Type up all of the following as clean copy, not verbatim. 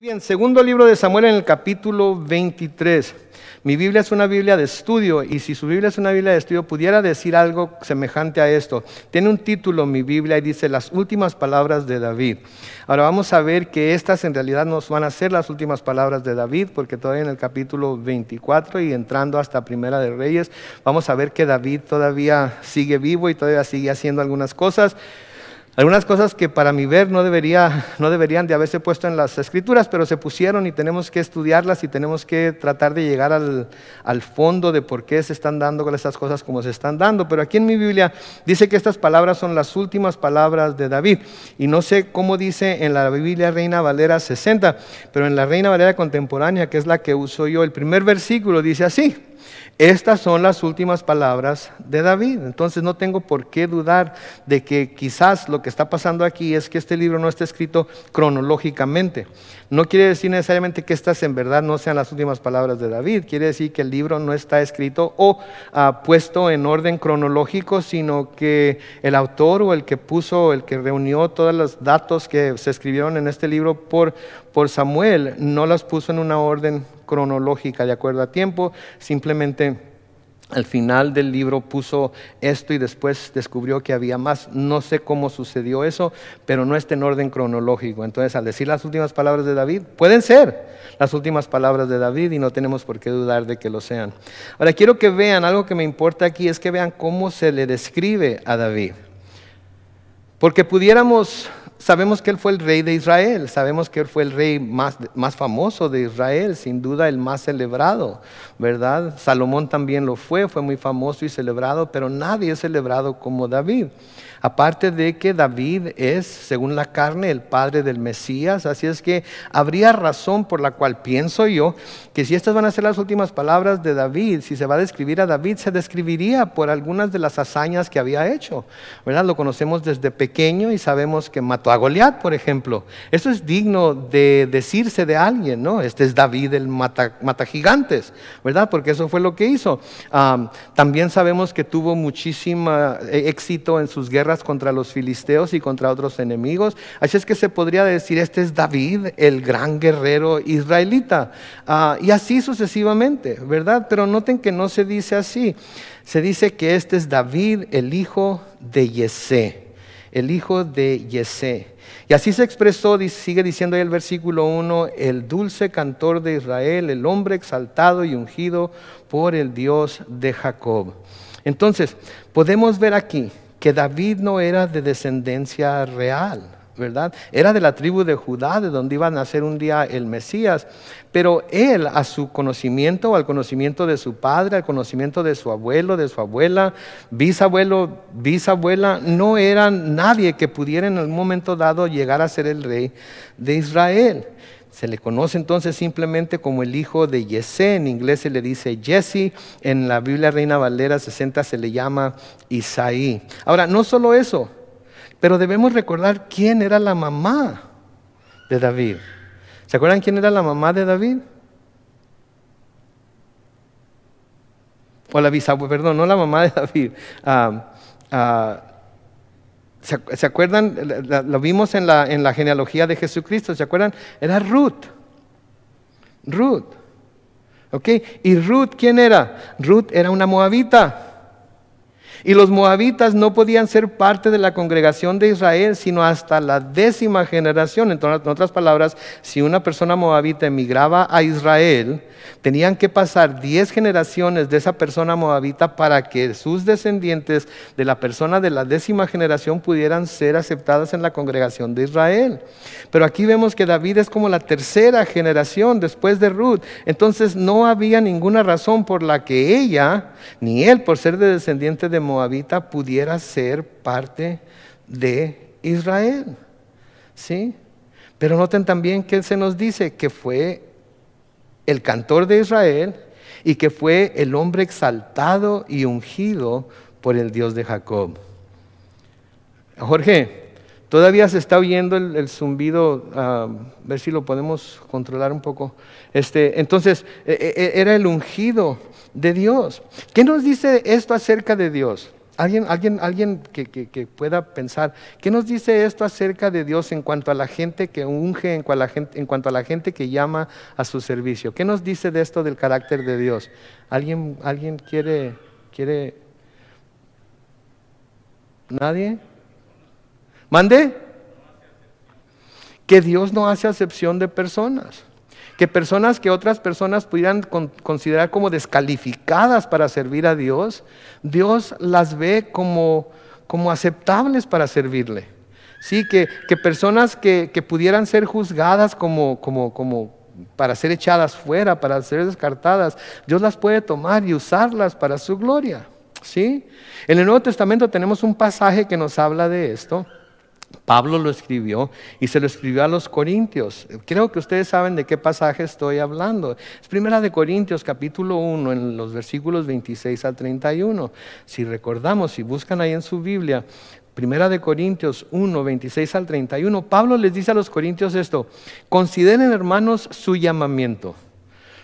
Bien, segundo libro de Samuel en el capítulo 23. Mi Biblia es una Biblia de estudio y si su Biblia es una Biblia de estudio pudiera decir algo semejante a esto. Tiene un título mi Biblia y dice las últimas palabras de David. Ahora vamos a ver que estas en realidad no van a ser las últimas palabras de David porque todavía en el capítulo 24 y entrando hasta Primera de Reyes vamos a ver que David todavía sigue vivo y todavía sigue haciendo algunas cosas. Algunas cosas que para mi ver no deberían de haberse puesto en las escrituras, pero se pusieron y tenemos que estudiarlas y tenemos que tratar de llegar al fondo de por qué se están dando estas cosas como se están dando. Pero aquí en mi Biblia dice que estas palabras son las últimas palabras de David. Y no sé cómo dice en la Biblia Reina Valera 60, pero en la Reina Valera contemporánea, que es la que uso yo, el primer versículo dice así. Estas son las últimas palabras de David. Entonces no tengo por qué dudar de que quizás lo que está pasando aquí es que este libro no está escrito cronológicamente. No quiere decir necesariamente que estas en verdad no sean las últimas palabras de David. Quiere decir que el libro no está escrito o puesto en orden cronológico, sino que el autor o el que reunió todos los datos que se escribieron en este libro por Samuel, no las puso en una orden cronológica de acuerdo a tiempo, simplemente al final del libro puso esto y después descubrió que había más. No sé cómo sucedió eso, pero no está en orden cronológico. Entonces al decir las últimas palabras de David, pueden ser las últimas palabras de David y no tenemos por qué dudar de que lo sean. Ahora quiero que vean, algo que me importa aquí es que vean cómo se le describe a David. Porque sabemos que él fue el rey de Israel, sabemos que él fue el rey más famoso de Israel, sin duda el más celebrado, ¿verdad? Salomón también lo fue muy famoso y celebrado, pero nadie es celebrado como David. Aparte de que David es, según la carne, el padre del Mesías, así es que habría razón por la cual pienso yo que si estas van a ser las últimas palabras de David, si se va a describir a David, se describiría por algunas de las hazañas que había hecho, ¿verdad? Lo conocemos desde pequeño y sabemos que mató a Goliat, por ejemplo. Eso es digno de decirse de alguien, ¿no? Este es David el mata gigantes, ¿verdad? Porque eso fue lo que hizo. También sabemos que tuvo muchísimo éxito en sus guerras contra los filisteos y contra otros enemigos. Así es que se podría decir, este es David, el gran guerrero israelita. Y así sucesivamente, ¿verdad? Pero noten que no se dice así. Se dice que este es David, el hijo de Yesé. El hijo de Yesé. Y así se expresó, sigue diciendo ahí el versículo 1, el dulce cantor de Israel, el hombre exaltado y ungido por el Dios de Jacob. Entonces, podemos ver aquí que David no era de descendencia real, ¿verdad? Era de la tribu de Judá, de donde iba a nacer un día el Mesías, pero él a su conocimiento, al conocimiento de su padre, al conocimiento de su abuelo, de su abuela, bisabuelo, bisabuela, no era nadie que pudiera en algún momento dado llegar a ser el rey de Israel. Se le conoce entonces simplemente como el hijo de Yesé, en inglés se le dice Jesse, en la Biblia Reina Valera 60 se le llama Isaí. Ahora, no solo eso, pero debemos recordar quién era la mamá de David. ¿Se acuerdan quién era la mamá de David? O la bisabuela, perdón, no la mamá de David. ¿Se acuerdan? Lo vimos en la genealogía de Jesucristo. ¿Se acuerdan? Era Ruth. ¿Ok? ¿Y Ruth quién era? Ruth era una moabita. Y los moabitas no podían ser parte de la congregación de Israel sino hasta la 10ª generación. Entonces, en otras palabras, si una persona moabita emigraba a Israel, tenían que pasar 10 generaciones de esa persona moabita para que sus descendientes de la persona de la 10ª generación pudieran ser aceptadas en la congregación de Israel. Pero aquí vemos que David es como la 3ª generación después de Ruth. Entonces no había ninguna razón por la que ella, ni él por ser de descendiente de moabita, pudiera ser parte de Israel. ¿Sí? Pero noten también que se nos dice que fue el cantor de Israel y que fue el hombre exaltado y ungido por el Dios de Jacob. Jorge, todavía se está oyendo el zumbido, a ver si lo podemos controlar un poco. Entonces, era el ungido de Dios. ¿Qué nos dice esto acerca de Dios? Alguien que pueda pensar, ¿qué nos dice esto acerca de Dios en cuanto a la gente que unge, en cuanto a la gente que llama a su servicio? ¿Qué nos dice de esto del carácter de Dios? ¿Alguien quiere? ¿Nadie? ¿Mande? Que Dios no hace acepción de personas. Que personas que otras personas pudieran considerar como descalificadas para servir a Dios, Dios las ve como aceptables para servirle. Sí, que personas que pudieran ser juzgadas como para ser echadas fuera, para ser descartadas, Dios las puede tomar y usarlas para su gloria. ¿Sí? En el Nuevo Testamento tenemos un pasaje que nos habla de esto. Pablo lo escribió y se lo escribió a los Corintios. Creo que ustedes saben de qué pasaje estoy hablando. Es Primera de Corintios capítulo 1 en los versículos 26 al 31. Si recordamos, si buscan ahí en su Biblia, Primera de Corintios 1, 26 al 31, Pablo les dice a los corintios esto: consideren, hermanos, su llamamiento.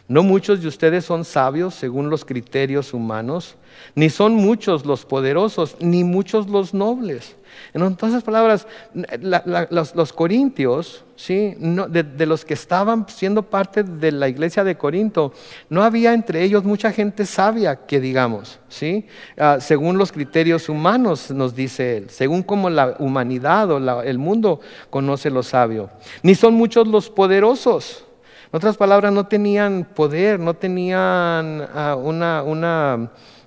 No muchos de ustedes son sabios según los criterios humanos, ni son muchos los poderosos, ni muchos los nobles. En otras palabras, los corintios, ¿sí? de los que estaban siendo parte de la iglesia de Corinto, no había entre ellos mucha gente sabia, que digamos, ¿sí? Según los criterios humanos, nos dice él, según como la humanidad o el mundo conoce lo sabio. Ni son muchos los poderosos. En otras palabras, no tenían poder, no tenían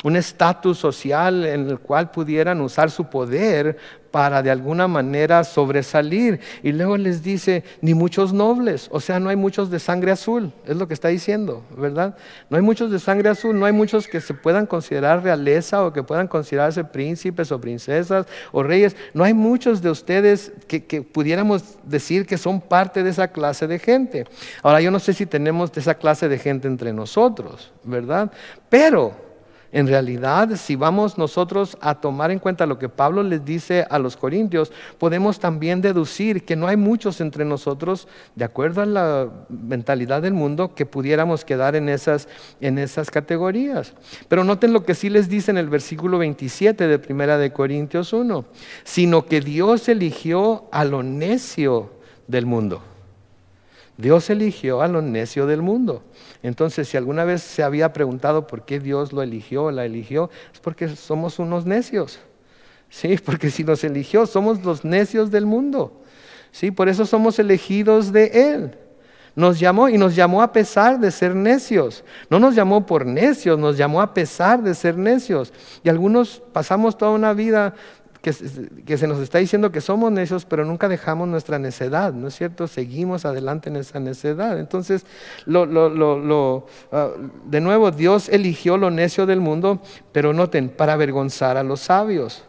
un estatus social en el cual pudieran usar su poder para de alguna manera sobresalir. Y luego les dice, ni muchos nobles, o sea, no hay muchos de sangre azul, es lo que está diciendo, ¿verdad? No hay muchos de sangre azul, no hay muchos que se puedan considerar realeza o que puedan considerarse príncipes o princesas o reyes. No hay muchos de ustedes que pudiéramos decir que son parte de esa clase de gente. Ahora, yo no sé si tenemos de esa clase de gente entre nosotros, ¿verdad? Pero en realidad, si vamos nosotros a tomar en cuenta lo que Pablo les dice a los corintios, podemos también deducir que no hay muchos entre nosotros, de acuerdo a la mentalidad del mundo, que pudiéramos quedar en esas categorías. Pero noten lo que sí les dice en el versículo 27 de Primera de Corintios 1, sino que Dios eligió a lo necio del mundo. Dios eligió a lo necio del mundo. Entonces, si alguna vez se había preguntado por qué Dios lo eligió o la eligió, es porque somos unos necios. Sí, porque si nos eligió, somos los necios del mundo. Sí, por eso somos elegidos de Él. Nos llamó y nos llamó a pesar de ser necios. No nos llamó por necios, nos llamó a pesar de ser necios. Y algunos pasamos toda una vida que se nos está diciendo que somos necios, pero nunca dejamos nuestra necedad, ¿no es cierto? Seguimos adelante en esa necedad. Entonces, de nuevo, Dios eligió lo necio del mundo, pero noten, para avergonzar a los sabios.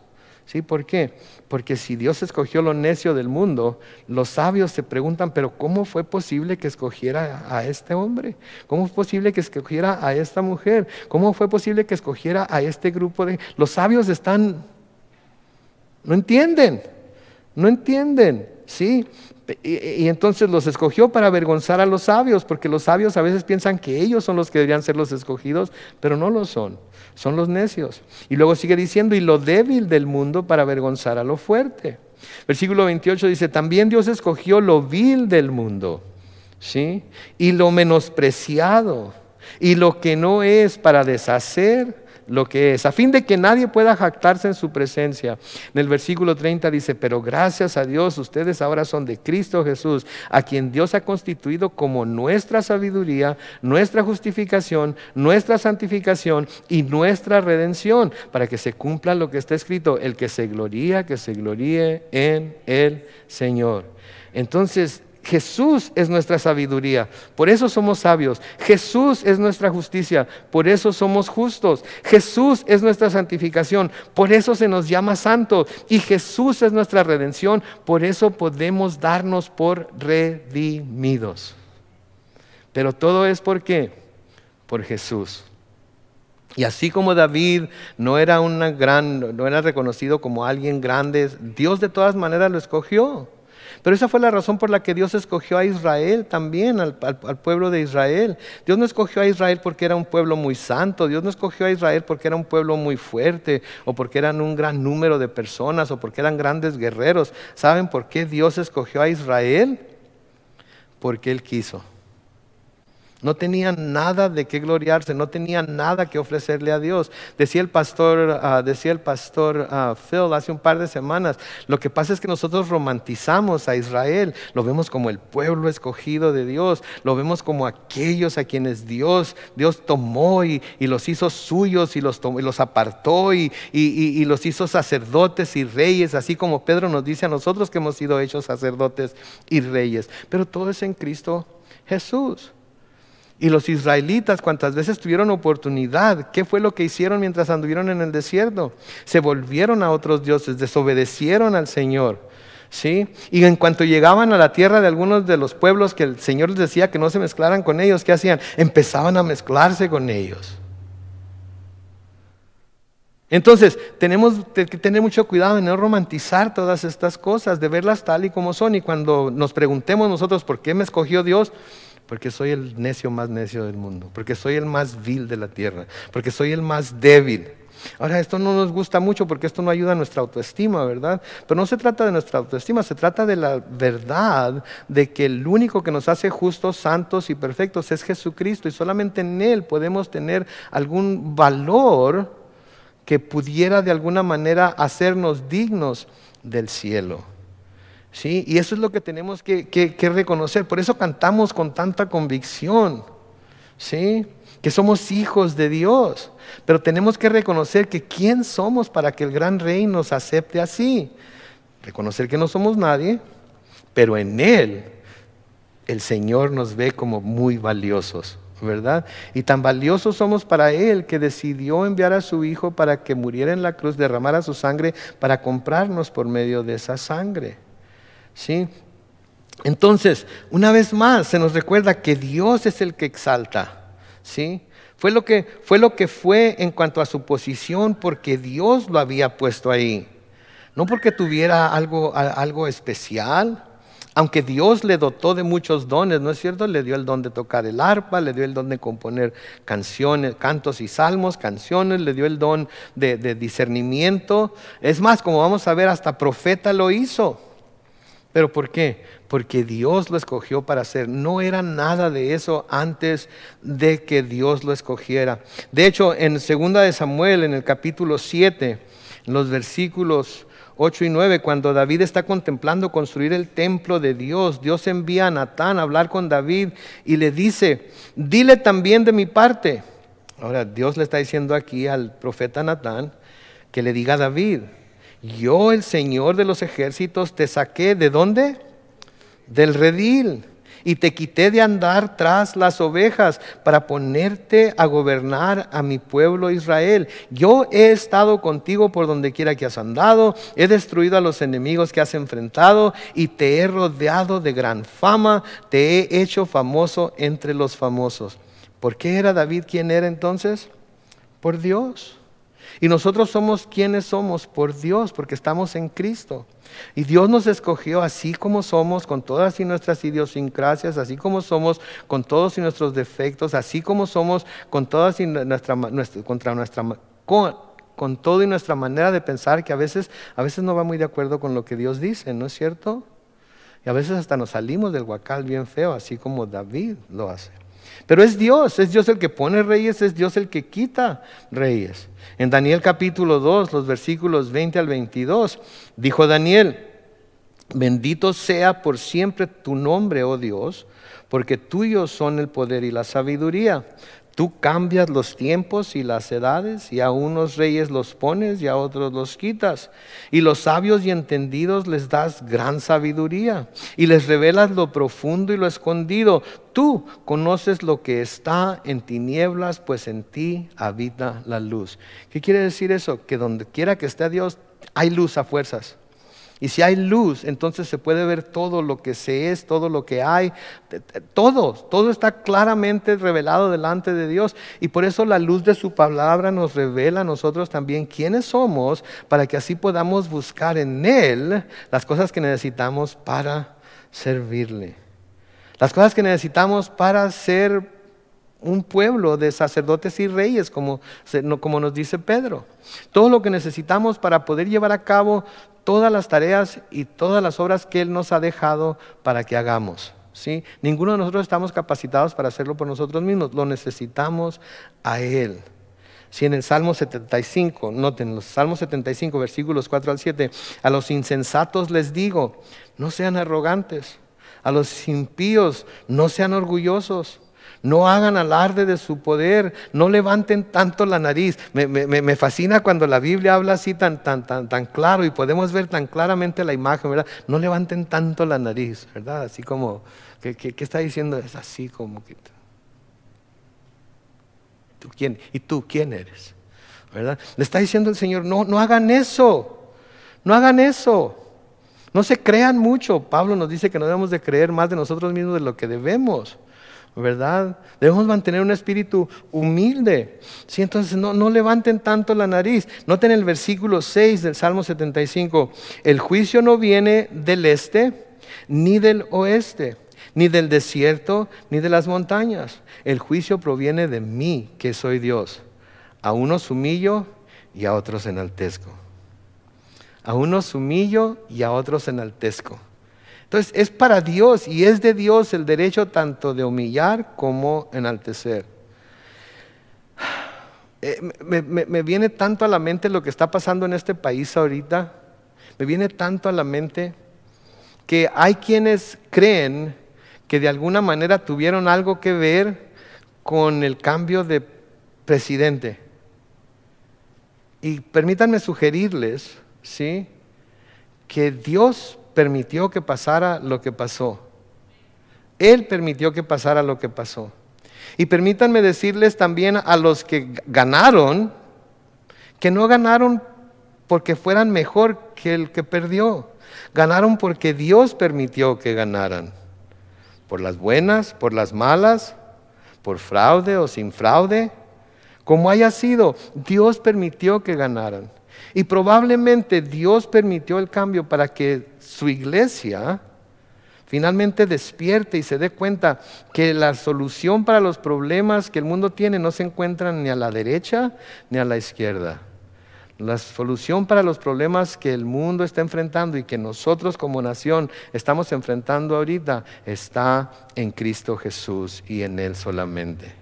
¿Sí? ¿Por qué? Porque si Dios escogió lo necio del mundo, los sabios se preguntan, pero ¿cómo fue posible que escogiera a este hombre? ¿Cómo fue posible que escogiera a esta mujer? ¿Cómo fue posible que escogiera a este grupo de...? Los sabios no entienden, ¿sí? Y entonces los escogió para avergonzar a los sabios, porque los sabios a veces piensan que ellos son los que deberían ser los escogidos, pero no lo son, son los necios. Y luego sigue diciendo, y lo débil del mundo para avergonzar a lo fuerte. Versículo 28 dice, también Dios escogió lo vil del mundo, ¿sí? Y lo menospreciado, y lo que no es, para deshacer lo que es, a fin de que nadie pueda jactarse en su presencia. En el versículo 30 dice, pero gracias a Dios, ustedes ahora son de Cristo Jesús, a quien Dios ha constituido como nuestra sabiduría, nuestra justificación, nuestra santificación y nuestra redención, para que se cumpla lo que está escrito, el que se gloríe en el Señor. Entonces, Jesús es nuestra sabiduría, por eso somos sabios. Jesús es nuestra justicia, por eso somos justos. Jesús es nuestra santificación, por eso se nos llama santo. Y Jesús es nuestra redención, por eso podemos darnos por redimidos. Pero todo es ¿por qué? Por Jesús. Y así como David no era reconocido como alguien grande, Dios de todas maneras lo escogió. Pero esa fue la razón por la que Dios escogió a Israel también, al pueblo de Israel. Dios no escogió a Israel porque era un pueblo muy santo. Dios no escogió a Israel porque era un pueblo muy fuerte, o porque eran un gran número de personas, o porque eran grandes guerreros. ¿Saben por qué Dios escogió a Israel? Porque Él quiso. No tenían nada de qué gloriarse, no tenían nada que ofrecerle a Dios. Decía el pastor Phil hace un par de semanas, lo que pasa es que nosotros romantizamos a Israel, lo vemos como el pueblo escogido de Dios, lo vemos como aquellos a quienes Dios tomó y los hizo suyos y los apartó y los hizo sacerdotes y reyes, así como Pedro nos dice a nosotros que hemos sido hechos sacerdotes y reyes. Pero todo es en Cristo Jesús. Y los israelitas, cuantas veces tuvieron oportunidad, ¿qué fue lo que hicieron mientras anduvieron en el desierto? Se volvieron a otros dioses, desobedecieron al Señor, ¿sí? Y en cuanto llegaban a la tierra de algunos de los pueblos que el Señor les decía que no se mezclaran con ellos, ¿qué hacían? Empezaban a mezclarse con ellos. Entonces, tenemos que tener mucho cuidado de no romantizar todas estas cosas, de verlas tal y como son. Y cuando nos preguntemos nosotros, ¿por qué me escogió Dios? Porque soy el necio más necio del mundo, porque soy el más vil de la tierra, porque soy el más débil. Ahora, esto no nos gusta mucho porque esto no ayuda a nuestra autoestima, ¿verdad? Pero no se trata de nuestra autoestima, se trata de la verdad de que el único que nos hace justos, santos y perfectos es Jesucristo, y solamente en Él podemos tener algún valor que pudiera de alguna manera hacernos dignos del cielo. ¿Sí? Y eso es lo que tenemos que reconocer. Por eso cantamos con tanta convicción, ¿sí? Que somos hijos de Dios. Pero tenemos que reconocer que quién somos para que el gran Rey nos acepte así. Reconocer que no somos nadie, pero en Él el Señor nos ve como muy valiosos, ¿verdad? Y tan valiosos somos para Él que decidió enviar a su Hijo para que muriera en la cruz, derramara su sangre para comprarnos por medio de esa sangre. ¿Sí? Entonces, una vez más se nos recuerda que Dios es el que exalta, ¿sí? Fue lo que fue en cuanto a su posición, porque Dios lo había puesto ahí, no porque tuviera algo especial. Aunque Dios le dotó de muchos dones, ¿no es cierto? Le dio el don de tocar el arpa, le dio el don de componer canciones, cantos y salmos, canciones, le dio el don de discernimiento. Es más, como vamos a ver, hasta profeta lo hizo. ¿Pero por qué? Porque Dios lo escogió para hacer. No era nada de eso antes de que Dios lo escogiera. De hecho, en 2 de Samuel, en el capítulo 7, en los versículos 8 y 9, cuando David está contemplando construir el templo de Dios, Dios envía a Natán a hablar con David y le dice, dile también de mi parte. Ahora, Dios le está diciendo aquí al profeta Natán que le diga a David, yo, el Señor de los ejércitos, te saqué, ¿de dónde? Del redil, y te quité de andar tras las ovejas para ponerte a gobernar a mi pueblo Israel. Yo he estado contigo por donde quiera que has andado, he destruido a los enemigos que has enfrentado y te he rodeado de gran fama, te he hecho famoso entre los famosos. ¿Por qué era David quien era entonces? Por Dios. Y nosotros somos quienes somos por Dios, porque estamos en Cristo. Y Dios nos escogió así como somos, con todas y nuestras idiosincrasias, así como somos, con todos y nuestros defectos, así como somos, con todas y con todo y nuestra manera de pensar, que a veces no va muy de acuerdo con lo que Dios dice, ¿no es cierto? Y a veces hasta nos salimos del huacal bien feo, así como David lo hace. Pero es Dios el que pone reyes, es Dios el que quita reyes. En Daniel capítulo 2, los versículos 20 al 22, dijo Daniel, bendito sea por siempre tu nombre, oh Dios, porque tuyos son el poder y la sabiduría. Tú cambias los tiempos y las edades, y a unos reyes los pones y a otros los quitas. Y los sabios y entendidos les das gran sabiduría, y les revelas lo profundo y lo escondido. Tú conoces lo que está en tinieblas, pues en ti habita la luz. ¿Qué quiere decir eso? Que donde quiera que esté Dios, hay luz a fuerzas. Y si hay luz, entonces se puede ver todo lo que se es, todo lo que hay, todo está claramente revelado delante de Dios. Y por eso la luz de su palabra nos revela a nosotros también quiénes somos, para que así podamos buscar en Él las cosas que necesitamos para servirle. Las cosas que necesitamos para ser un pueblo de sacerdotes y reyes, como nos dice Pedro. Todo lo que necesitamos para poder llevar a cabo todas las tareas y todas las obras que Él nos ha dejado para que hagamos, ¿sí? Ninguno de nosotros estamos capacitados para hacerlo por nosotros mismos, lo necesitamos a Él. Si en el Salmo 75, noten, los Salmos 75, versículos 4 al 7, a los insensatos les digo, no sean arrogantes, a los impíos no sean orgullosos, no hagan alarde de su poder, no levanten tanto la nariz. Me fascina cuando la Biblia habla así tan claro y podemos ver tan claramente la imagen, ¿verdad? No levanten tanto la nariz, ¿verdad? Así como, ¿qué está diciendo? Es así como que... ¿Tú quién? ¿Y tú quién eres? ¿Verdad? Le está diciendo el Señor, no hagan eso, no hagan eso. No se crean mucho. Pablo nos dice que no debemos de creer más de nosotros mismos de lo que debemos, ¿verdad? Debemos mantener un espíritu humilde, ¿sí? Entonces no levanten tanto la nariz. Noten el versículo 6 del Salmo 75. El juicio no viene del este, ni del oeste, ni del desierto, ni de las montañas. El juicio proviene de mí, que soy Dios. A unos humillo y a otros enaltezco. A unos humillo y a otros enaltezco. Entonces es para Dios y es de Dios el derecho tanto de humillar como enaltecer. Me viene tanto a la mente lo que está pasando en este país ahorita. Me viene tanto a la mente que hay quienes creen que de alguna manera tuvieron algo que ver con el cambio de presidente. Y permítanme sugerirles, ¿sí?, que Dios permitió que pasara lo que pasó. Él permitió que pasara lo que pasó. Y permítanme decirles también a los que ganaron, que no ganaron porque fueran mejor que el que perdió. Ganaron porque Dios permitió que ganaran. Por las buenas, por las malas, por fraude o sin fraude, como haya sido, Dios permitió que ganaran. Y probablemente Dios permitió el cambio para que su iglesia finalmente despierte y se dé cuenta que la solución para los problemas que el mundo tiene no se encuentra ni a la derecha ni a la izquierda. La solución para los problemas que el mundo está enfrentando y que nosotros como nación estamos enfrentando ahorita está en Cristo Jesús y en Él solamente.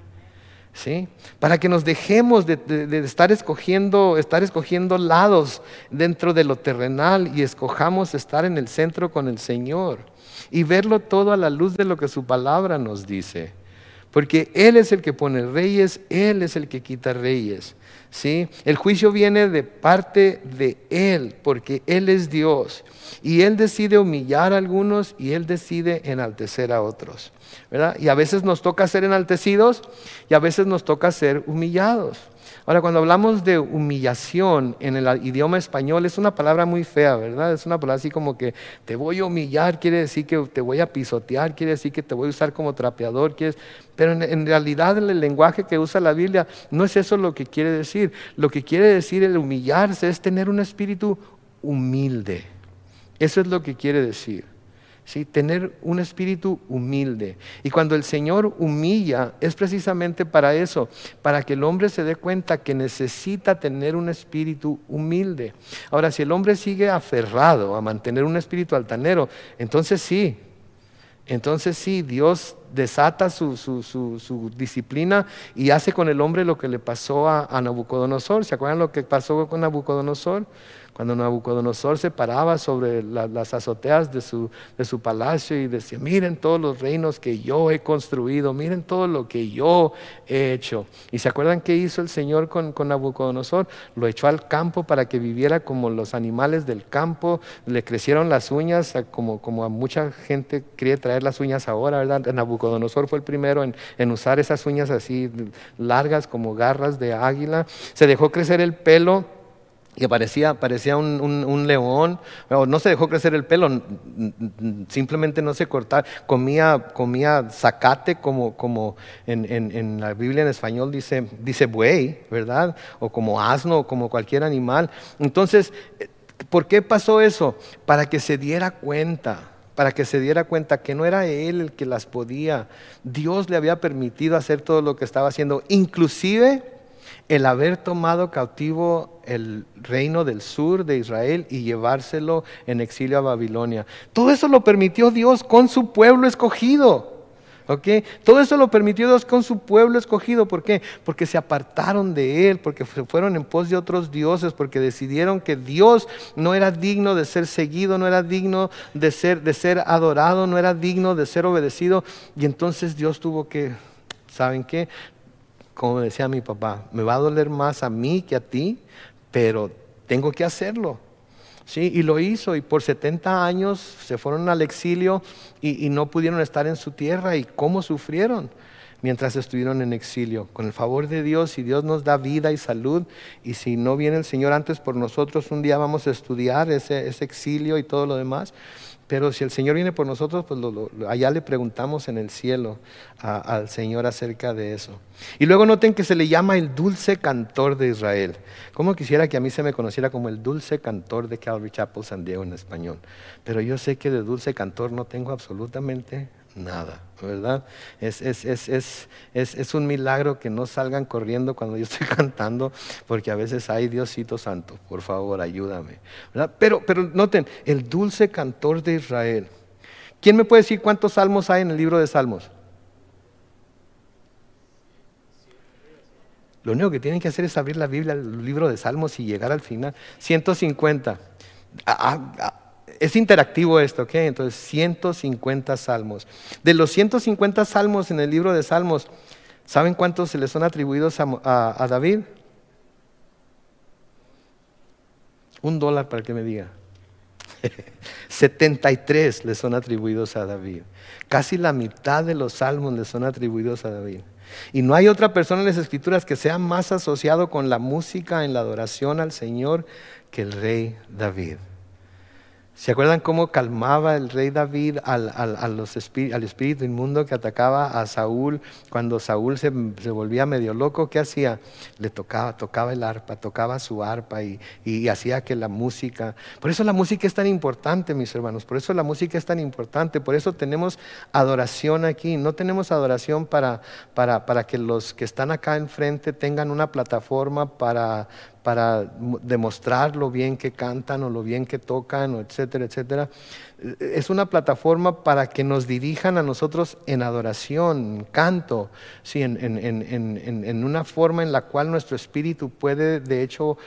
¿Sí? Para que nos dejemos de estar escogiendo lados dentro de lo terrenal y escojamos estar en el centro con el Señor y verlo todo a la luz de lo que su palabra nos dice. Porque Él es el que pone reyes, Él es el que quita reyes, ¿sí? El juicio viene de parte de Él, porque Él es Dios. Y Él decide humillar a algunos y Él decide enaltecer a otros, ¿verdad? Y a veces nos toca ser enaltecidos y a veces nos toca ser humillados. Ahora, cuando hablamos de humillación en el idioma español, es una palabra muy fea, ¿verdad? Es una palabra así como que te voy a humillar, quiere decir que te voy a pisotear, quiere decir que te voy a usar como trapeador, pero en realidad el lenguaje que usa la Biblia no es eso lo que quiere decir. Lo que quiere decir el humillarse es tener un espíritu humilde. Eso es lo que quiere decir. ¿Sí? Tener un espíritu humilde. Y cuando el Señor humilla es precisamente para eso, para que el hombre se dé cuenta que necesita tener un espíritu humilde. Ahora, si el hombre sigue aferrado a mantener un espíritu altanero, entonces sí, Dios desata su disciplina y hace con el hombre lo que le pasó a Nabucodonosor. ¿Se acuerdan lo que pasó con Nabucodonosor? Cuando Nabucodonosor se paraba sobre las azoteas de su palacio y decía, miren todos los reinos que yo he construido, miren todo lo que yo he hecho. ¿Y se acuerdan qué hizo el Señor con Nabucodonosor? Lo echó al campo para que viviera como los animales del campo, le crecieron las uñas, como a mucha gente quiere traer las uñas ahora, ¿verdad? Nabucodonosor fue el primero en usar esas uñas así largas como garras de águila. Se dejó crecer el pelo que parecía un león, no se dejó crecer el pelo, simplemente no se cortaba, comía zacate como en la Biblia en español dice buey, ¿verdad? O como asno, o como cualquier animal. Entonces, ¿por qué pasó eso? Para que se diera cuenta que no era él el que las podía. Dios le había permitido hacer todo lo que estaba haciendo, inclusive el haber tomado cautivo el reino del sur de Israel y llevárselo en exilio a Babilonia. Todo eso lo permitió Dios con su pueblo escogido. ¿Okay? Todo eso lo permitió Dios con su pueblo escogido. ¿Por qué? Porque se apartaron de Él, porque se fueron en pos de otros dioses, porque decidieron que Dios no era digno de ser seguido, no era digno de ser adorado, no era digno de ser obedecido. Y entonces Dios tuvo que, ¿saben qué? Como decía mi papá, me va a doler más a mí que a ti, pero tengo que hacerlo. Sí, y lo hizo, y por 70 años se fueron al exilio y no pudieron estar en su tierra. ¿Y cómo sufrieron mientras estuvieron en exilio? Con el favor de Dios, si Dios nos da vida y salud, y si no viene el Señor antes por nosotros, un día vamos a estudiar ese exilio y todo lo demás. Pero si el Señor viene por nosotros, pues allá le preguntamos en el cielo al Señor acerca de eso. Y luego noten que se le llama el dulce cantor de Israel. Como quisiera que a mí se me conociera como el dulce cantor de Calvary Chapel San Diego en español. Pero yo sé que de dulce cantor no tengo absolutamente nada, ¿verdad? Es un milagro que no salgan corriendo cuando yo estoy cantando, porque a veces, ay Diosito Santo, por favor, ayúdame, ¿verdad? Pero noten, el dulce cantor de Israel. ¿Quién me puede decir cuántos salmos hay en el libro de Salmos? Lo único que tienen que hacer es abrir la Biblia, el libro de Salmos, y llegar al final. 150. Es interactivo esto, ¿ok? Entonces 150 salmos. De los 150 salmos en el libro de Salmos, ¿saben cuántos se les son atribuidos a David? $1 para que me diga. 73 le son atribuidos a David. Casi la mitad de los salmos le son atribuidos a David. Y no hay otra persona en las Escrituras que sea más asociado con la música en la adoración al Señor que el rey David. ¿Se acuerdan cómo calmaba el rey David al espíritu inmundo que atacaba a Saúl? Cuando Saúl se volvía medio loco, ¿qué hacía? Le tocaba el arpa, tocaba su arpa y hacía que la música... Por eso la música es tan importante, mis hermanos, por eso la música es tan importante, por eso tenemos adoración aquí. No tenemos adoración para que los que están acá enfrente tengan una plataforma para demostrar lo bien que cantan o lo bien que tocan, o etcétera, etcétera. Es una plataforma para que nos dirijan a nosotros en adoración, en canto, sí, en una forma en la cual nuestro espíritu puede, de hecho,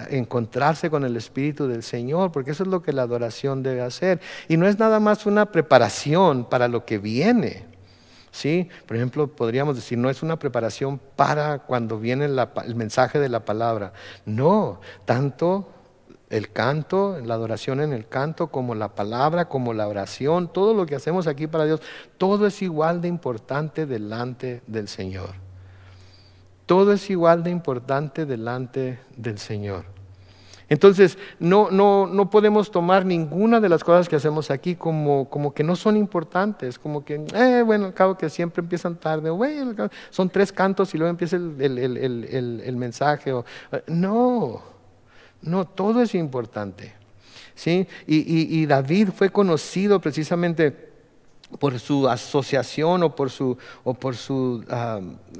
encontrarse con el Espíritu del Señor, porque eso es lo que la adoración debe hacer. Y no es nada más una preparación para lo que viene. ¿Sí? Por ejemplo, podríamos decir, no es una preparación para cuando viene el mensaje de la palabra. No, tanto el canto, la adoración en el canto, como la palabra, como la oración, todo lo que hacemos aquí para Dios, todo es igual de importante delante del Señor. Todo es igual de importante delante del Señor. Entonces, no podemos tomar ninguna de las cosas que hacemos aquí como que no son importantes, como que, bueno, al cabo que siempre empiezan tarde, o bueno, son 3 cantos y luego empieza el mensaje. No, todo es importante, ¿sí? Y David fue conocido precisamente por su asociación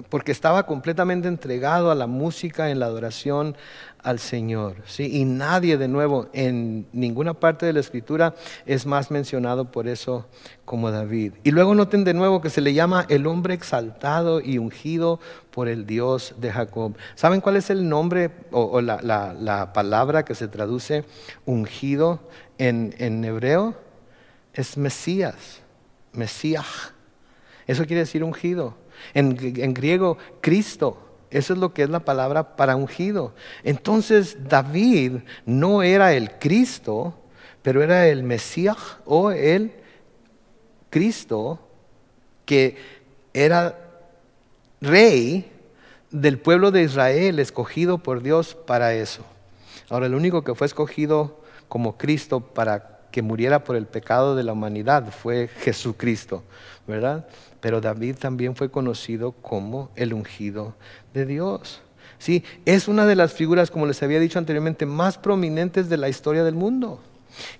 porque estaba completamente entregado a la música en la adoración al Señor, ¿sí? Y nadie, de nuevo, en ninguna parte de la Escritura es más mencionado por eso como David. Y luego noten de nuevo que se le llama el hombre exaltado y ungido por el Dios de Jacob. ¿Saben cuál es el nombre o la palabra que se traduce ungido en hebreo? Es Mesías. Mesías, eso quiere decir ungido. En griego, Cristo, eso es lo que es la palabra para ungido. Entonces David no era el Cristo, pero era el Mesías o el Cristo, que era rey del pueblo de Israel, escogido por Dios para eso. Ahora, el único que fue escogido como Cristo para que muriera por el pecado de la humanidad fue Jesucristo, ¿verdad? Pero David también fue conocido como el ungido de Dios. Sí, es una de las figuras, como les había dicho anteriormente, más prominentes de la historia del mundo.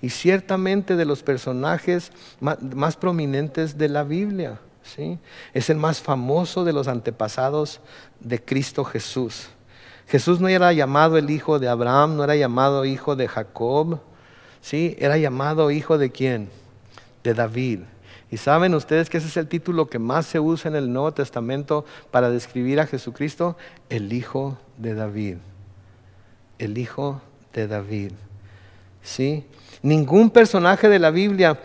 Y ciertamente de los personajes más prominentes de la Biblia. ¿Sí? Es el más famoso de los antepasados de Cristo Jesús. Jesús no era llamado el hijo de Abraham, no era llamado hijo de Jacob, ¿sí? Era llamado hijo de ¿quién? De David. Y saben ustedes que ese es el título que más se usa en el Nuevo Testamento para describir a Jesucristo, el hijo de David. El hijo de David. ¿Sí? Ningún personaje de la Biblia,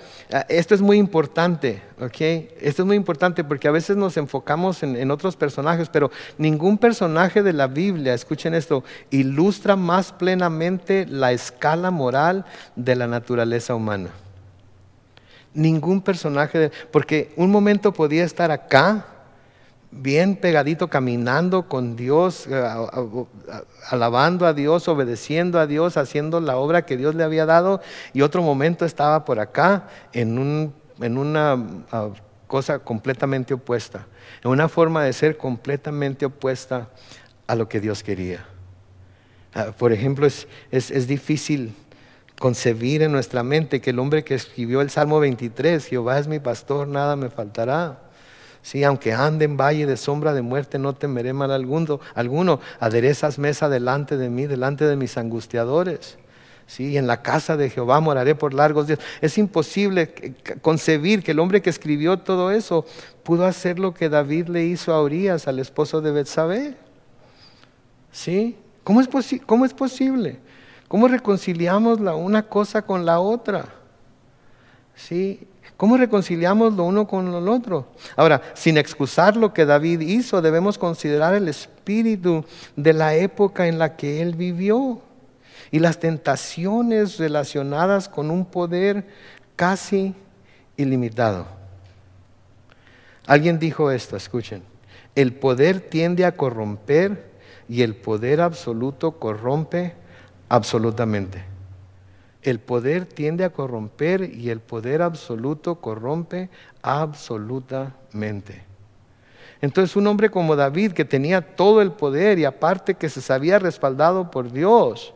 esto es muy importante, ¿ok? Esto es muy importante porque a veces nos enfocamos en otros personajes, pero ningún personaje de la Biblia, escuchen esto, ilustra más plenamente la escala moral de la naturaleza humana. Ningún personaje, porque un momento podía estar acá, bien pegadito, caminando con Dios, alabando a Dios, obedeciendo a Dios, haciendo la obra que Dios le había dado, y otro momento estaba por acá en una cosa completamente opuesta, en una forma de ser completamente opuesta a lo que Dios quería. Por ejemplo, es difícil concebir en nuestra mente que el hombre que escribió el Salmo 23, Jehová es mi pastor, nada me faltará. Sí, aunque ande en valle de sombra de muerte, no temeré mal alguno. Aderezas mesa delante de mí, delante de mis angustiadores. Sí, en la casa de Jehová moraré por largos días. Es imposible concebir que el hombre que escribió todo eso pudo hacer lo que David le hizo a Urías, al esposo de Betsabé. ¿Sí? ¿Cómo es posible? ¿Cómo reconciliamos una cosa con la otra? ¿Sí? ¿Cómo reconciliamos lo uno con lo otro? Ahora, sin excusar lo que David hizo, debemos considerar el espíritu de la época en la que él vivió y las tentaciones relacionadas con un poder casi ilimitado. Alguien dijo esto, escuchen: el poder tiende a corromper y el poder absoluto corrompe absolutamente. El poder tiende a corromper y el poder absoluto corrompe absolutamente. Entonces un hombre como David, que tenía todo el poder y aparte que se sabía respaldado por Dios,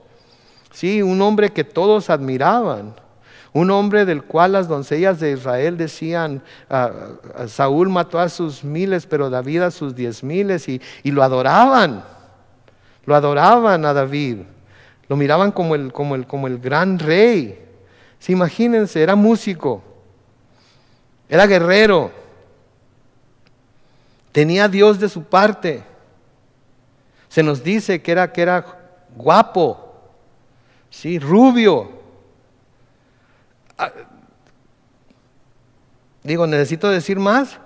sí, un hombre que todos admiraban, un hombre del cual las doncellas de Israel decían, Saúl mató a sus miles, pero David a sus 10,000, y lo adoraban a David. Lo miraban como el gran rey. Sí, imagínense, era músico, era guerrero, tenía a Dios de su parte. Se nos dice que era guapo, sí, rubio. ¿Necesito decir más?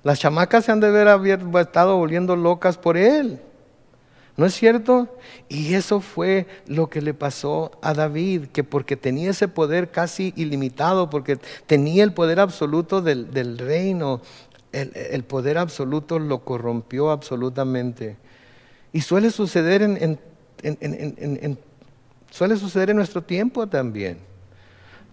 Las chamacas se han de haber estado volviendo locas por él. ¿No es cierto? Y eso fue lo que le pasó a David, que porque tenía ese poder casi ilimitado, porque tenía el poder absoluto del reino, el poder absoluto lo corrompió absolutamente. Y suele suceder suele suceder en nuestro tiempo también.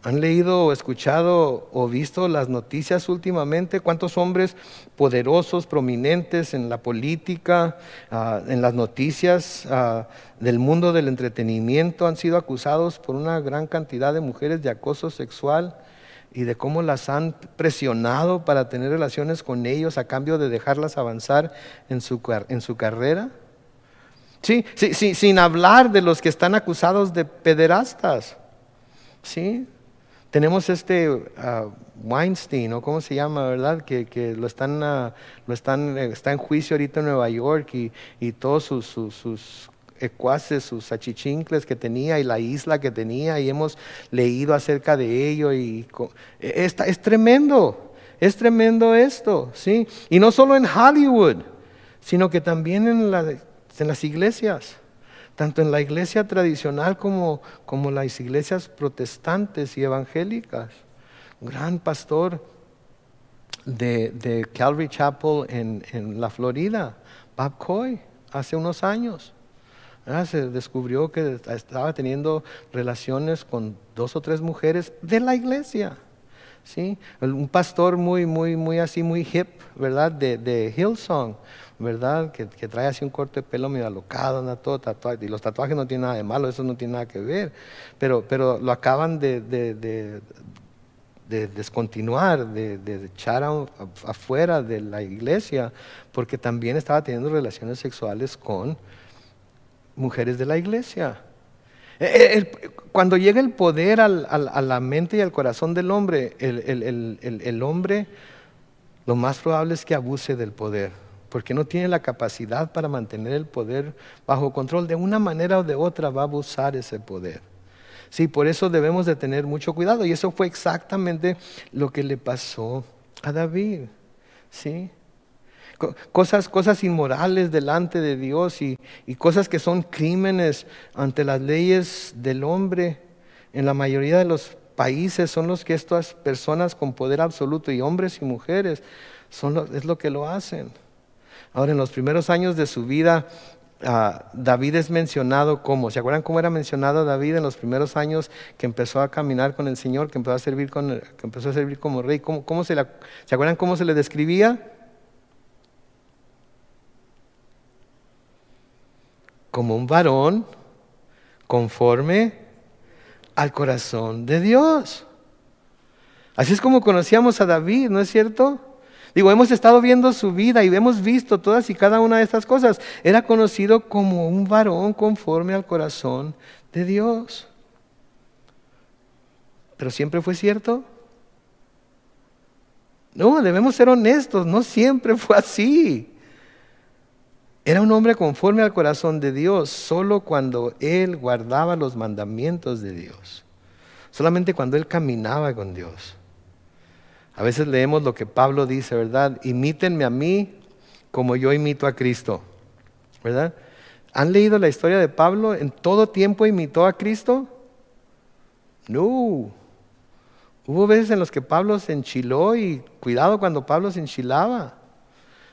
¿Han leído o escuchado o visto las noticias últimamente? ¿Cuántos hombres poderosos, prominentes en la política, en las noticias del mundo del entretenimiento han sido acusados por una gran cantidad de mujeres de acoso sexual y de cómo las han presionado para tener relaciones con ellos a cambio de dejarlas avanzar en su carrera? Sí, sin hablar de los que están acusados de pederastas. ¿Sí? Tenemos Weinstein, ¿o cómo se llama, verdad? Que está en juicio ahorita en Nueva York y todos sus ecuaces, sus achichincles que tenía y la isla que tenía, y hemos leído acerca de ello es tremendo esto, ¿sí? Y no solo en Hollywood, sino que también en las iglesias. Tanto en la iglesia tradicional como las iglesias protestantes y evangélicas. Un gran pastor de Calvary Chapel en la Florida, Bob Coy, hace unos años. Se descubrió que estaba teniendo relaciones con 2 o 3 mujeres de la iglesia. ¿Sí? Un pastor muy así, muy hip, ¿verdad? De Hillsong, ¿verdad? Que trae así un corte de pelo medio alocado, anda todo tatuado. Y los tatuajes no tienen nada de malo, eso no tiene nada que ver. Pero lo acaban de descontinuar, de echar afuera de la iglesia, porque también estaba teniendo relaciones sexuales con mujeres de la iglesia. Cuando llega el poder a la mente y al corazón del hombre, el hombre lo más probable es que abuse del poder, porque no tiene la capacidad para mantener el poder bajo control. De una manera o de otra va a abusar ese poder. Sí, por eso debemos de tener mucho cuidado, y eso fue exactamente lo que le pasó a David. ¿Sí? Cosas inmorales delante de Dios y cosas que son crímenes ante las leyes del hombre. En la mayoría de los países son los que estas personas con poder absoluto, y hombres y mujeres, es lo que lo hacen. Ahora, en los primeros años de su vida, David es mencionado como, ¿se acuerdan cómo era mencionado David en los primeros años que empezó a caminar con el Señor, que empezó a servir como rey? ¿Se acuerdan cómo se le describía? Como un varón conforme al corazón de Dios. Así es como conocíamos a David, ¿no es cierto? Digo, hemos estado viendo su vida y hemos visto todas y cada una de estas cosas. Era conocido como un varón conforme al corazón de Dios. ¿Pero siempre fue cierto? No, debemos ser honestos, no siempre fue así. Era un hombre conforme al corazón de Dios solo cuando él guardaba los mandamientos de Dios. Solamente cuando él caminaba con Dios. A veces leemos lo que Pablo dice, ¿verdad? Imítenme a mí como yo imito a Cristo, ¿verdad? ¿Han leído la historia de Pablo? ¿En todo tiempo imitó a Cristo? No. Hubo veces en las que Pablo se enchiló, y cuidado cuando Pablo se enchilaba.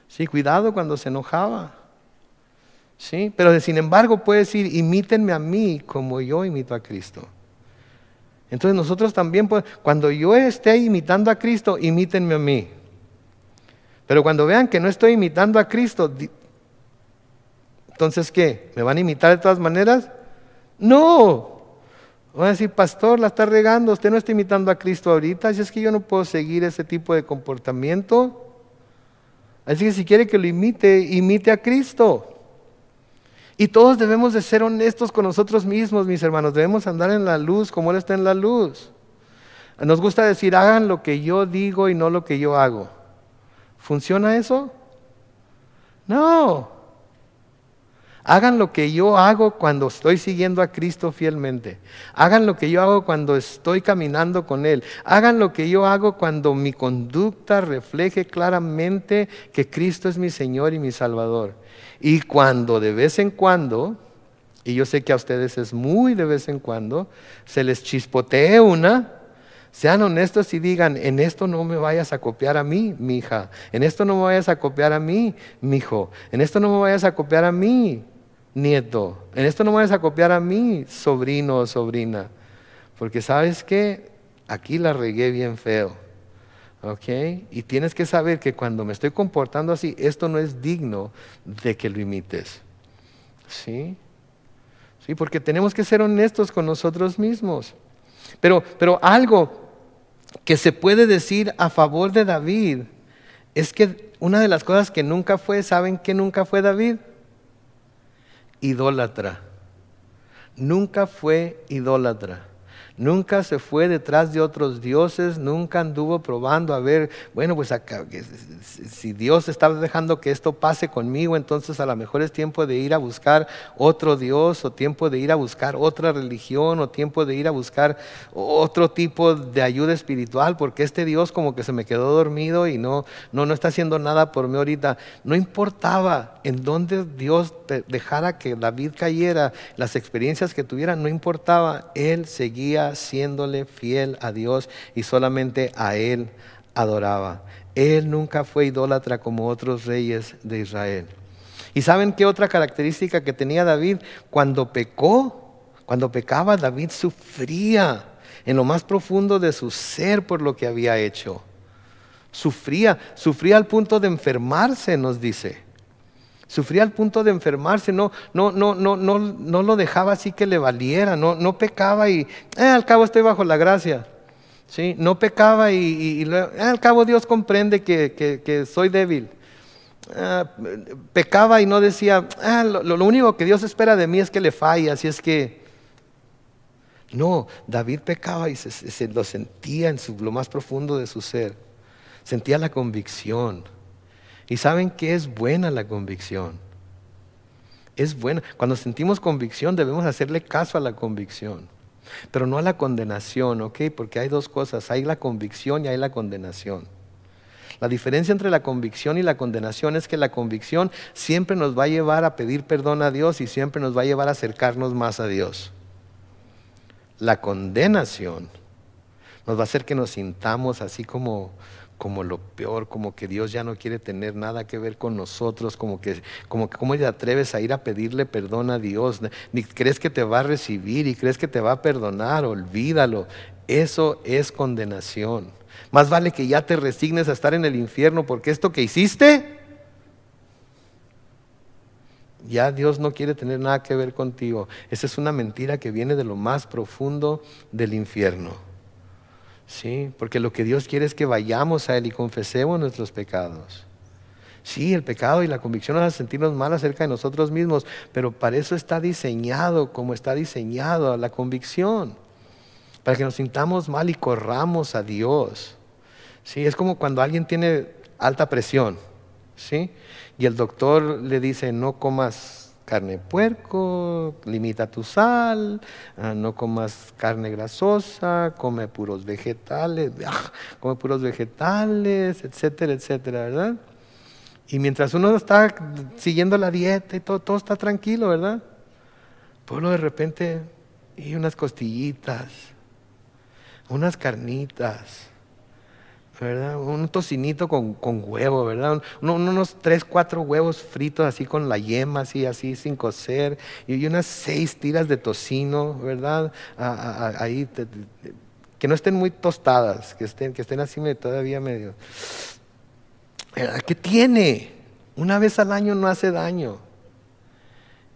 Sí, cuidado cuando se enojaba. Sí, pero sin embargo puede decir, imítenme a mí como yo imito a Cristo. Entonces nosotros también, cuando yo esté imitando a Cristo, imítenme a mí. Pero cuando vean que no estoy imitando a Cristo, entonces ¿qué? ¿Me van a imitar de todas maneras? No. Van a decir, pastor, la está regando, usted no está imitando a Cristo ahorita, así es que yo no puedo seguir ese tipo de comportamiento. Así que si quiere que lo imite, imite a Cristo. Y todos debemos de ser honestos con nosotros mismos, mis hermanos. Debemos andar en la luz como Él está en la luz. Nos gusta decir, hagan lo que yo digo y no lo que yo hago. ¿Funciona eso? No. Hagan lo que yo hago cuando estoy siguiendo a Cristo fielmente. Hagan lo que yo hago cuando estoy caminando con Él. Hagan lo que yo hago cuando mi conducta refleje claramente que Cristo es mi Señor y mi Salvador. Y cuando de vez en cuando, y yo sé que a ustedes es muy de vez en cuando, se les chispotee una, sean honestos y digan, en esto no me vayas a copiar a mí, mi hija. En esto no me vayas a copiar a mí, mi hijo. En esto no me vayas a copiar a mí, nieto. En esto no me vayas a copiar a mí, sobrino o sobrina. Porque ¿sabes qué? Aquí la regué bien feo. ¿Ok? Y tienes que saber que cuando me estoy comportando así, esto no es digno de que lo imites. ¿Sí? Sí, porque tenemos que ser honestos con nosotros mismos. Pero algo que se puede decir a favor de David es que una de las cosas que nunca fue, ¿saben qué nunca fue David? Idólatra. Nunca fue idólatra. Nunca se fue detrás de otros dioses, nunca anduvo probando a ver, bueno, pues acá, si Dios está dejando que esto pase conmigo, entonces a lo mejor es tiempo de ir a buscar otro Dios, o tiempo de ir a buscar otra religión, o tiempo de ir a buscar otro tipo de ayuda espiritual, porque este Dios como que se me quedó dormido y no está haciendo nada por mí ahorita. No importaba en dónde Dios dejara que David cayera, las experiencias que tuviera, no importaba, él seguía siéndole fiel a Dios y solamente a Él adoraba. Él nunca fue idólatra como otros reyes de Israel. ¿Y saben qué otra característica que tenía David? Cuando pecaba, David sufría en lo más profundo de su ser por lo que había hecho. Sufría al punto de enfermarse, nos dice. Sufría al punto de enfermarse, no lo dejaba así que le valiera, no pecaba y al cabo estoy bajo la gracia. ¿Sí? No pecaba y luego, al cabo Dios comprende que soy débil. Pecaba y no decía, lo único que Dios espera de mí es que le falle, así es que... No, David pecaba y se lo sentía en lo más profundo de su ser. Sentía la convicción. ¿Y saben qué es buena la convicción? Es buena. Cuando sentimos convicción debemos hacerle caso a la convicción, pero no a la condenación, ¿ok? Porque hay dos cosas, hay la convicción y hay la condenación. La diferencia entre la convicción y la condenación es que la convicción siempre nos va a llevar a pedir perdón a Dios y siempre nos va a llevar a acercarnos más a Dios. La condenación nos va a hacer que nos sintamos así como lo peor, como que Dios ya no quiere tener nada que ver con nosotros, como que ¿cómo te atreves a ir a pedirle perdón a Dios? Ni crees que te va a recibir y crees que te va a perdonar, olvídalo. Eso es condenación. Más vale que ya te resignes a estar en el infierno, porque esto que hiciste, ya Dios no quiere tener nada que ver contigo. Esa es una mentira que viene de lo más profundo del infierno. Sí, porque lo que Dios quiere es que vayamos a Él y confesemos nuestros pecados. Sí, el pecado y la convicción nos hace sentirnos mal acerca de nosotros mismos, pero para eso está diseñado, como está diseñado la convicción, para que nos sintamos mal y corramos a Dios. Sí, es como cuando alguien tiene alta presión, ¿sí? Y el doctor le dice, no comas carne de puerco, limita tu sal, no comas carne grasosa, come puros vegetales, etcétera, etcétera, ¿verdad? Y mientras uno está siguiendo la dieta y todo está tranquilo, ¿verdad? Pero luego de repente, y unas costillitas, unas carnitas, ¿verdad? Un tocinito con huevo, ¿verdad? Unos 3, 4 huevos fritos así con la yema, así sin cocer, y unas 6 tiras de tocino, ¿verdad? Ahí, que no estén muy tostadas, que estén así todavía medio. ¿Qué tiene? Una vez al año no hace daño.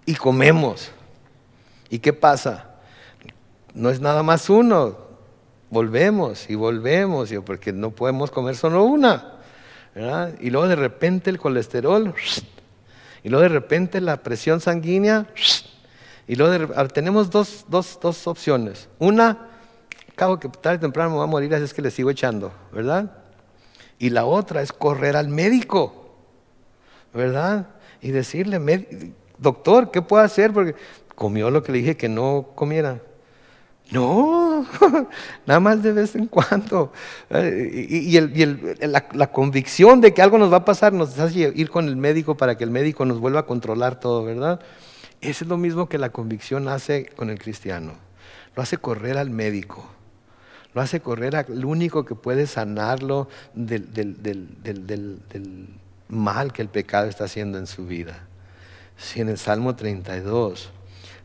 Y comemos. ¿Y qué pasa? No es nada más uno. Volvemos, porque no podemos comer solo una, ¿verdad? Y luego de repente el colesterol, y luego de repente la presión sanguínea, y luego tenemos dos opciones. Una, acabo que tarde o temprano me voy a morir, así es que le sigo echando, ¿verdad? Y la otra es correr al médico, ¿verdad? Y decirle, doctor, ¿qué puedo hacer? Porque comió lo que le dije que no comiera. No, nada más de vez en cuando. La convicción de que algo nos va a pasar nos hace ir con el médico para que el médico nos vuelva a controlar todo, ¿verdad? Eso es lo mismo que la convicción hace con el cristiano. Lo hace correr al médico. Lo hace correr al único que puede sanarlo del mal que el pecado está haciendo en su vida. Sí, en el Salmo 32.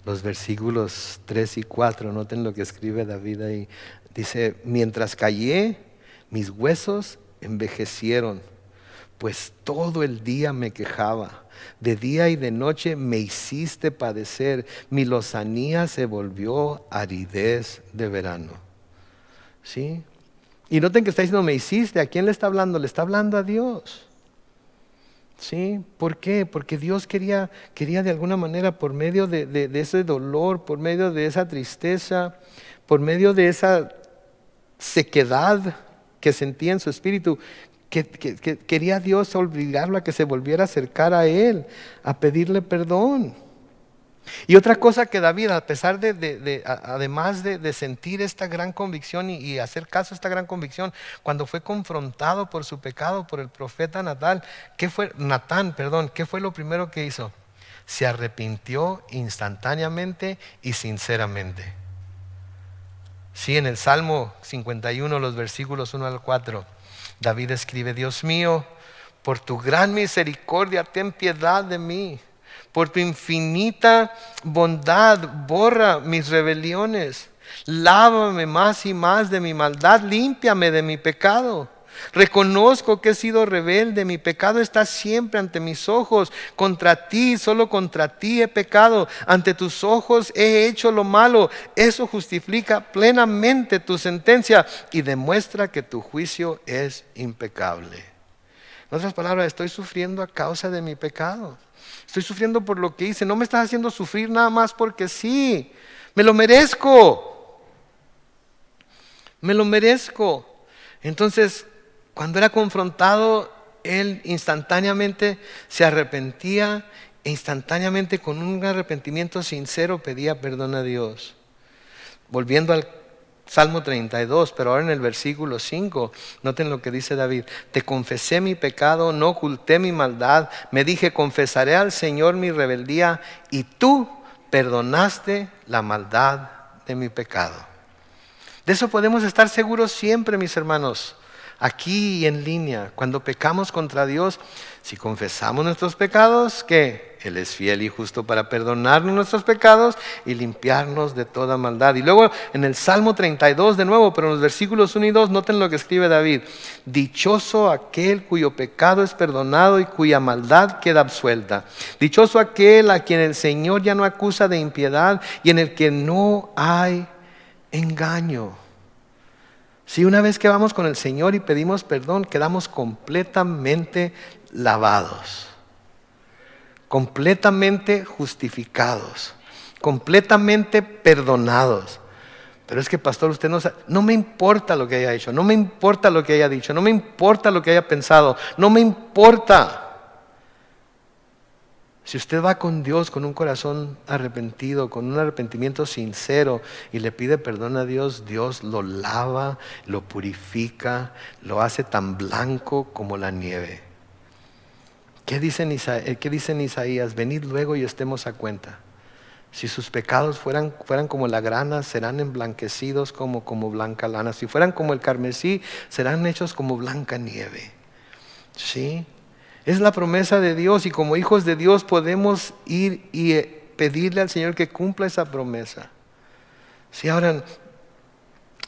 Los versículos 3 y 4, noten lo que escribe David ahí. Dice, mientras callé, mis huesos envejecieron, pues todo el día me quejaba. De día y de noche me hiciste padecer. Mi lozanía se volvió aridez de verano. ¿Sí? Y noten que está diciendo, me hiciste. ¿A quién le está hablando? Le está hablando a Dios. ¿Sí? ¿Por qué? Porque Dios quería de alguna manera, por medio de ese dolor, por medio de esa tristeza, por medio de esa sequedad que sentía en su espíritu, que quería Dios obligarlo a que se volviera a acercar a Él, a pedirle perdón. Y otra cosa que David, a pesar además de sentir esta gran convicción y hacer caso a esta gran convicción, cuando fue confrontado por su pecado por el profeta Natán, ¿qué fue lo primero que hizo? Se arrepintió instantáneamente y sinceramente. Sí, en el Salmo 51, los versículos 1 al 4, David escribe, Dios mío, Por tu gran misericordia, ten piedad de mí. Por tu infinita bondad, borra mis rebeliones. Lávame más y más de mi maldad, límpiame de mi pecado. Reconozco que he sido rebelde, mi pecado está siempre ante mis ojos. Contra ti, solo contra ti he pecado. Ante tus ojos he hecho lo malo. Eso justifica plenamente tu sentencia y demuestra que tu juicio es impecable. En otras palabras, estoy sufriendo a causa de mi pecado. Estoy sufriendo por lo que hice. No me estás haciendo sufrir nada más porque sí. Me lo merezco. Me lo merezco. Entonces, cuando era confrontado, él instantáneamente se arrepentía e instantáneamente con un arrepentimiento sincero pedía perdón a Dios. Volviendo al Salmo 32, pero ahora en el versículo 5, noten lo que dice David. Te confesé mi pecado, no oculté mi maldad. Me dije, confesaré al Señor mi rebeldía y tú perdonaste la maldad de mi pecado. De eso podemos estar seguros siempre, mis hermanos. Aquí y en línea, cuando pecamos contra Dios, si confesamos nuestros pecados, ¿qué? Él es fiel y justo para perdonarnos nuestros pecados y limpiarnos de toda maldad. Y luego en el Salmo 32 de nuevo, pero en los versículos 1 y 2, noten lo que escribe David. Dichoso aquel cuyo pecado es perdonado y cuya maldad queda absuelta. Dichoso aquel a quien el Señor ya no acusa de impiedad y en el que no hay engaño. Si una vez que vamos con el Señor y pedimos perdón, quedamos completamente lavados, completamente justificados, completamente perdonados. Pero es que, pastor, usted no me importa lo que haya hecho, no me importa lo que haya dicho, no me importa lo que haya pensado, no me importa. Si usted va con Dios con un corazón arrepentido, con un arrepentimiento sincero y le pide perdón a Dios, Dios lo lava, lo purifica, lo hace tan blanco como la nieve. ¿Qué dice en Isaías? Venid luego y estemos a cuenta. Si sus pecados fueran como la grana, serán emblanquecidos como blanca lana. Si fueran como el carmesí, serán hechos como blanca nieve. ¿Sí? Es la promesa de Dios y como hijos de Dios podemos ir y pedirle al Señor que cumpla esa promesa. Si ahora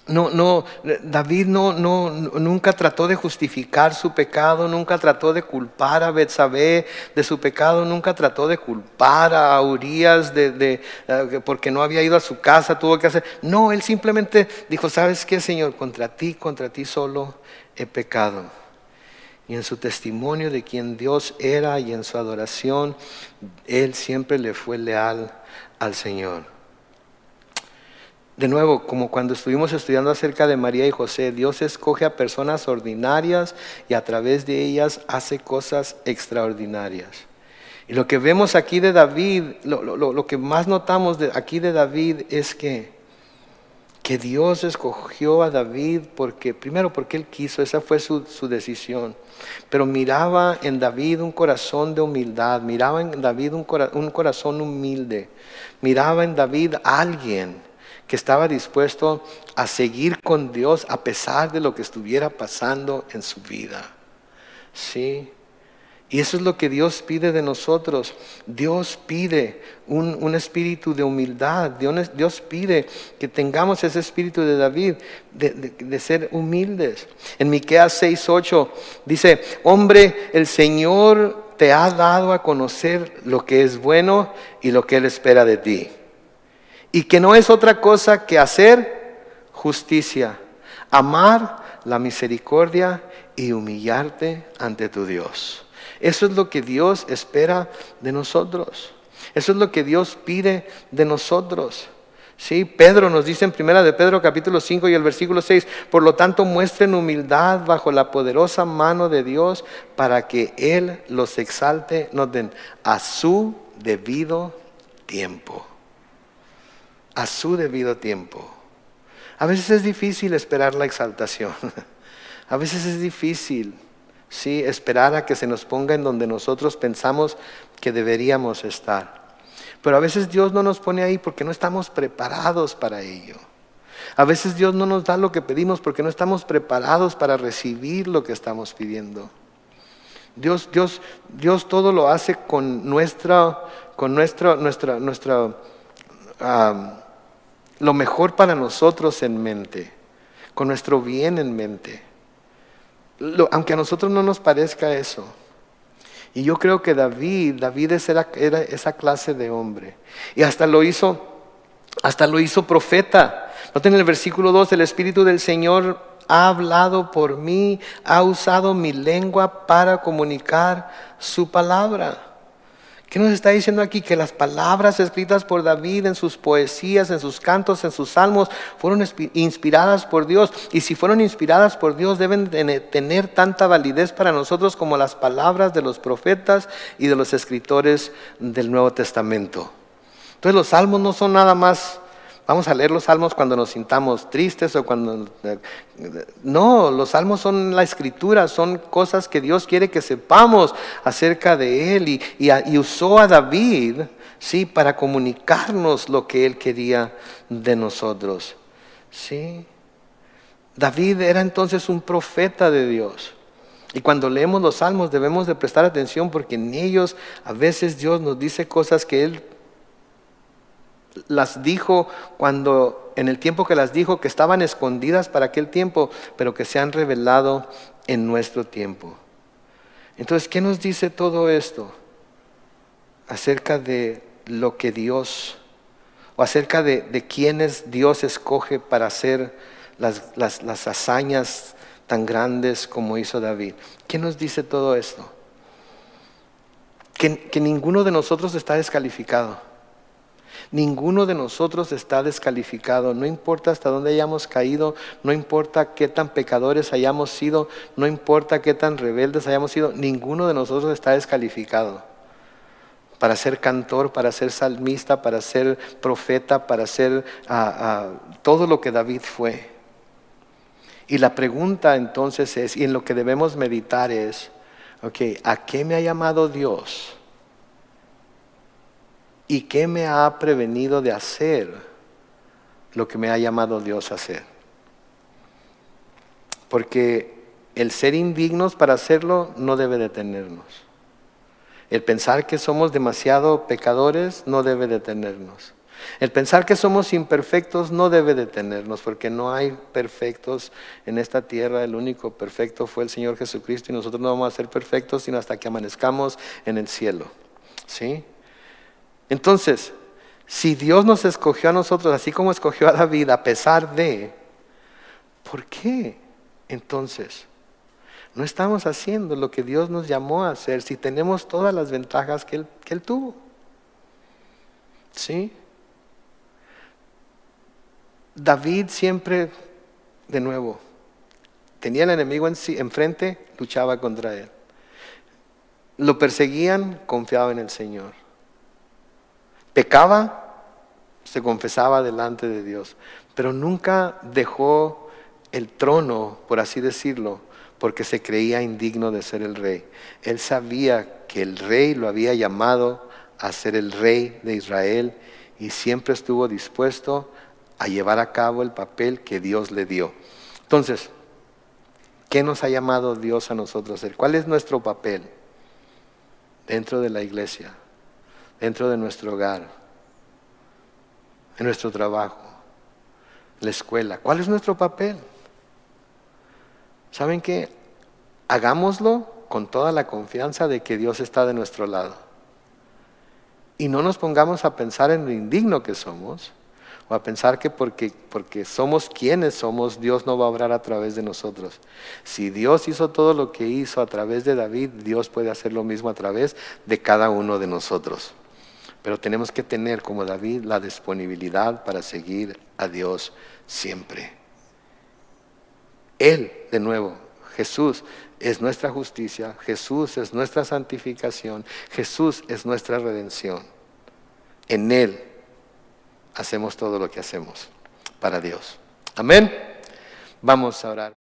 David nunca trató de justificar su pecado, nunca trató de culpar a Betsabé de su pecado, nunca trató de culpar a Urías porque no había ido a su casa, tuvo que hacer. No, él simplemente dijo, ¿sabes qué, Señor? Contra ti solo he pecado. Y en su testimonio de quién Dios era y en su adoración, él siempre le fue leal al Señor. De nuevo, como cuando estuvimos estudiando acerca de María y José, Dios escoge a personas ordinarias y a través de ellas hace cosas extraordinarias. Y lo que vemos aquí de David, lo que más notamos aquí de David es que Dios escogió a David primero porque él quiso, esa fue su decisión. Pero miraba en David un corazón de humildad, miraba en David un corazón humilde, miraba en David a alguien que estaba dispuesto a seguir con Dios a pesar de lo que estuviera pasando en su vida. ¿Sí? Y eso es lo que Dios pide de nosotros. Dios pide un espíritu de humildad. Dios pide que tengamos ese espíritu de David, de ser humildes. En Miqueas 6:8 dice, hombre, el Señor te ha dado a conocer lo que es bueno y lo que Él espera de ti. Y que no es otra cosa que hacer justicia, amar la misericordia y humillarte ante tu Dios. Eso es lo que Dios espera de nosotros. Eso es lo que Dios pide de nosotros. Sí, Pedro nos dice en 1 de Pedro capítulo 5 y el versículo 6, por lo tanto muestren humildad bajo la poderosa mano de Dios para que Él los exalte, noten, a su debido tiempo. A su debido tiempo. A veces es difícil esperar la exaltación. A veces es difícil. Sí, esperar a que se nos ponga en donde nosotros pensamos que deberíamos estar. Pero a veces Dios no nos pone ahí porque no estamos preparados para ello. A veces Dios no nos da lo que pedimos porque no estamos preparados para recibir lo que estamos pidiendo. Dios todo lo hace con lo mejor para nosotros en mente, con nuestro bien en mente. Aunque a nosotros no nos parezca eso. Y yo creo que David era esa clase de hombre. Y hasta lo hizo profeta. Noten en el versículo 2, el Espíritu del Señor ha hablado por mí, ha usado mi lengua para comunicar su palabra. ¿Qué nos está diciendo aquí? Que las palabras escritas por David en sus poesías, en sus cantos, en sus salmos, fueron inspiradas por Dios. Y si fueron inspiradas por Dios, deben tener tanta validez para nosotros como las palabras de los profetas y de los escritores del Nuevo Testamento. Entonces los salmos no son nada más... Vamos a leer los salmos cuando nos sintamos tristes o cuando... No, los salmos son la escritura, son cosas que Dios quiere que sepamos acerca de Él. Y usó a David, ¿sí?, para comunicarnos lo que Él quería de nosotros. ¿Sí? David era entonces un profeta de Dios. Y cuando leemos los salmos debemos de prestar atención porque en ellos a veces Dios nos dice cosas que Él las dijo en el tiempo que las dijo, que estaban escondidas para aquel tiempo, pero que se han revelado en nuestro tiempo. Entonces, ¿qué nos dice todo esto acerca de lo que Dios, o acerca de quienes Dios escoge para hacer las hazañas tan grandes como hizo David? ¿Qué nos dice todo esto? Que ninguno de nosotros está descalificado. Ninguno de nosotros está descalificado, no importa hasta dónde hayamos caído, no importa qué tan pecadores hayamos sido, no importa qué tan rebeldes hayamos sido, ninguno de nosotros está descalificado para ser cantor, para ser salmista, para ser profeta, para ser todo lo que David fue. Y la pregunta entonces es, y en lo que debemos meditar es, ¿a qué me ha llamado Dios? ¿Y qué me ha prevenido de hacer lo que me ha llamado Dios a hacer? Porque el ser indignos para hacerlo no debe detenernos. El pensar que somos demasiado pecadores no debe detenernos. El pensar que somos imperfectos no debe detenernos, porque no hay perfectos en esta tierra. El único perfecto fue el Señor Jesucristo y nosotros no vamos a ser perfectos sino hasta que amanezcamos en el cielo. ¿Sí? Entonces, si Dios nos escogió a nosotros, así como escogió a David, a pesar de, ¿por qué entonces no estamos haciendo lo que Dios nos llamó a hacer si tenemos todas las ventajas que Él tuvo? ¿Sí? David siempre, de nuevo, tenía el enemigo enfrente, luchaba contra él. Lo perseguían, confiaba en el Señor. Pecaba, se confesaba delante de Dios, pero nunca dejó el trono, por así decirlo, porque se creía indigno de ser el rey. Él sabía que el rey lo había llamado a ser el rey de Israel y siempre estuvo dispuesto a llevar a cabo el papel que Dios le dio. Entonces, ¿qué nos ha llamado Dios a nosotros a hacer? ¿Cuál es nuestro papel dentro de la iglesia? Dentro de nuestro hogar, en nuestro trabajo, la escuela. ¿Cuál es nuestro papel? ¿Saben qué? Hagámoslo con toda la confianza de que Dios está de nuestro lado. Y no nos pongamos a pensar en lo indigno que somos, o a pensar que porque somos quienes somos, Dios no va a obrar a través de nosotros. Si Dios hizo todo lo que hizo a través de David, Dios puede hacer lo mismo a través de cada uno de nosotros. Pero tenemos que tener, como David, la disponibilidad para seguir a Dios siempre. Él, de nuevo, Jesús es nuestra justicia, Jesús es nuestra santificación, Jesús es nuestra redención. En Él hacemos todo lo que hacemos para Dios. Amén. Vamos a orar.